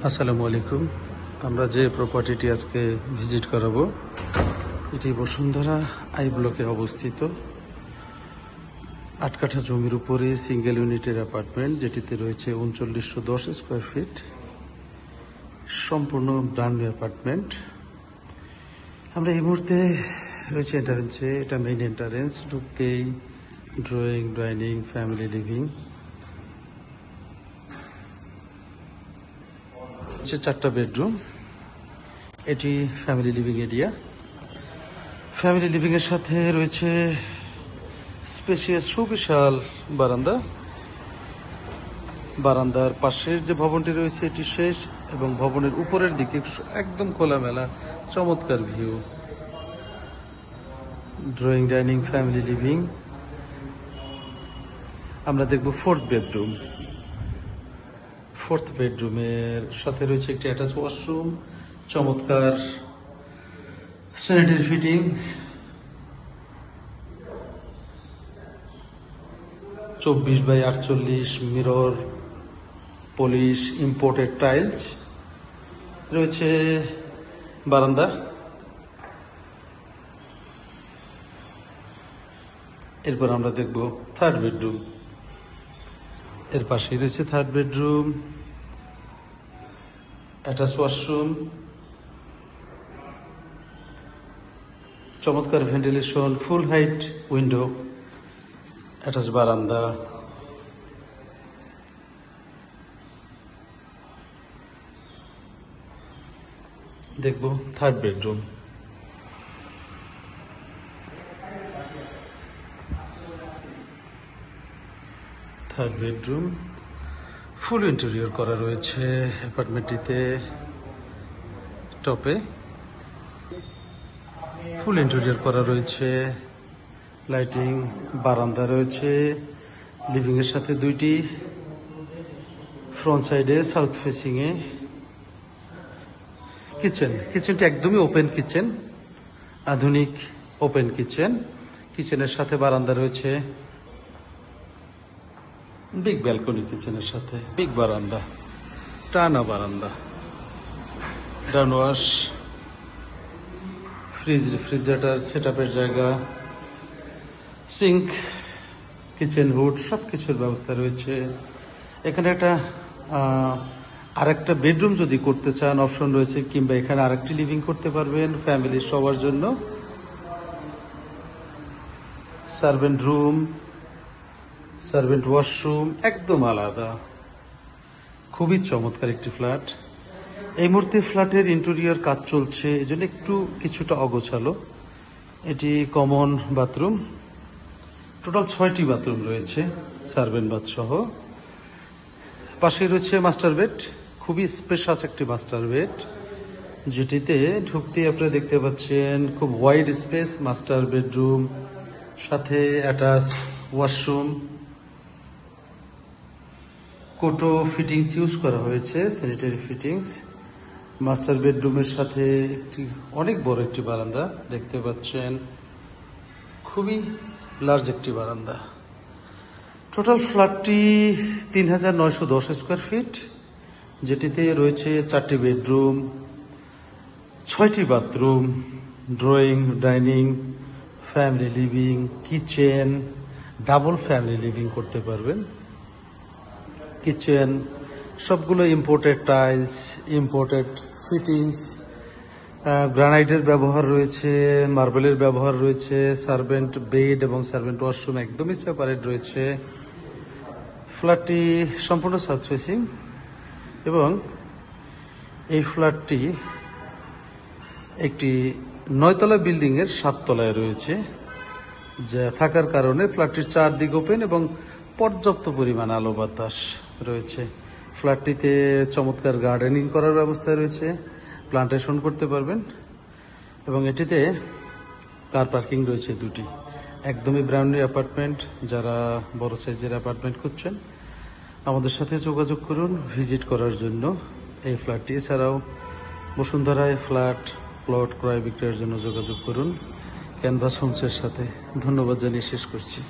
আসসালামু আলাইকুম। আমরা যে প্রপার্টিটি আজকে ভিজিট করাবো এটি বসুন্ধরা আই ব্লকে অবস্থিত ৮ কাঠা জমির উপরে সিঙ্গেল ইউনিটের অ্যাপার্টমেন্ট, যেটিতে রয়েছে ৩৯১০ স্কোয়ার ফিট, সম্পূর্ণ ব্র্যান্ড নিউ অ্যাপার্টমেন্ট। আমরা এই মুহূর্তে রয়েছে এন্টারেন্সে। এটা মেইন এন্টারেন্স। ঢুকতেই ড্রয়িং, ডাইনিং, ফ্যামিলি লিভিং, 4টা বেডরুম। এটি family living area. Family living এর সাথে রয়েছে স্পেশিয়াস সুবিশাল বারান্দা। বারান্দার পাশের যে ভবনটি রয়েছে এটি শেষ, এবং ভবনের উপরের দিকে একদম খোলামেলা চমৎকার view. Drawing, dining, family living. আমরা দেখব ফোর্থ বেডরুম। ফোর্থ বেডরুমের সাথে রয়েছে একটি অ্যাটাচ ওয়াশরুম, চমৎকার sanitary fitting, 24x48 mirror polish imported tiles. রয়েছে বারান্দা। এরপর আমরা দেখব থার্ড বেডরুম। এর পাশেই রয়েছে থার্ড বেডরুম, অ্যাটাচ ওয়াশরুম, চমৎকার ভেন্টিলেশন, ফুল হাইট উইন্ডো, অ্যাটাচ বারান্দা। দেখব থার্ড বেডরুম। থার্ড বেডরুম ফুল ইন্টেরিয়র করা রয়েছে অ্যাপার্টমেন্টটিতে। টপে ফুল ইন্টেরিয়র করা রয়েছে, লাইটিং, বারান্দা রয়েছে। লিভিং এর সাথে দুইটি, ফ্রন্ট সাইডে সাউথ ফেসিং এ কিচেনটি একদমই ওপেন কিচেন, আধুনিক ওপেন কিচেন। কিচেনের সাথে বারান্দা রয়েছে, বিগ ব্যালকনি। কিচেনের সাথে বিগ বারান্দা, টানা বারান্দা, ডাউন ওয়াশ, রেফ্রিজারেটর সেটআপের জায়গা, সিঙ্ক, কিচেন হুড, সবকিছুর ব্যবস্থা রয়েছে এখানে। একটা আরেকটা বেডরুম যদি করতে চান অপশন রয়েছে, কিংবা এখানে আরেকটি লিভিং করতে পারবেন ফ্যামিলির সবার জন্য। সার্ভেন্ট রুম, সার্ভেন্ট ওয়াশরুম একদম আলাদা। খুবই চমৎকার একটি ফ্ল্যাট। এই মুহূর্তে ফ্ল্যাটের ইন্টেরিয়র কাজ চলছে, এই জন্য কিছুটা অগোছালো। এটি কমন বাথরুম। টোটাল 6টি বাথরুম রয়েছে, সার্ভেন্ট বাথ সহ। পাশে রয়েছে মাস্টার বেড, খুবই স্পেশাস একটি মাস্টার বেড, যেটিতে ঢুকতে আপনারা দেখতে পাচ্ছেন খুব ওয়াইড স্পেস মাস্টার বেডরুম, সাথে অ্যাটাচ ওয়াশরুম। কোটো ফিটিংস ইউজ করা হয়েছে, স্যানিটারি ফিটিংস। মাস্টার বেডরুমের সাথে অনেক বড় একটি বারান্দা দেখতে পাচ্ছেন, খুবই লার্জ একটি বারান্দা। টোটাল ফ্ল্যাটটি ৩৯১০ স্কোয়ার ফিট, যেটিতে রয়েছে 4টি বেডরুম, 6টি bathroom, drawing, dining, family living, kitchen, double family living করতে পারবেন। কিচেন সবগুলো ইম্পোর্টেড টাইলস, ইম্পোর্টেড ফিটিংস, গ্রানাইটের ব্যবহার রয়েছে, মার্বেলের ব্যবহার রয়েছে। সার্ভেন্ট বেড এবং সার্ভেন্ট ওয়াশরুম একদমই সেপারেট রয়েছে। ফ্ল্যাটটি সম্পূর্ণ সাউথ ফেসিং, এবং এই ফ্ল্যাটটি একটি 9তলা বিল্ডিং এর 7 তলায় রয়েছে, যা থাকার কারণে ফ্ল্যাটটির চারদিক ওপেন এবং পর্যাপ্ত পরিমাণ আলো বাতাস রয়েছে। ফ্ল্যাটটিতে চমৎকার গার্ডেনিং করার ব্যবস্থা রয়েছে, প্লান্টেশন করতে পারবেন, এবং এটিতে কার পার্কিং রয়েছে 2টি। একদমই ব্র্যান্ড নিউ অ্যাপার্টমেন্ট। যারা বড় সাইজের অ্যাপার্টমেন্ট খুঁজছেন আমাদের সাথে যোগাযোগ করুন ভিজিট করার জন্য এই ফ্ল্যাটটি। এছাড়াও বসুন্ধরায় ফ্ল্যাট, প্লট ক্রয় বিক্রয়ের জন্য যোগাযোগ করুন ক্যানভাস হোমসের সাথে। ধন্যবাদ জানিয়ে শেষ করছি।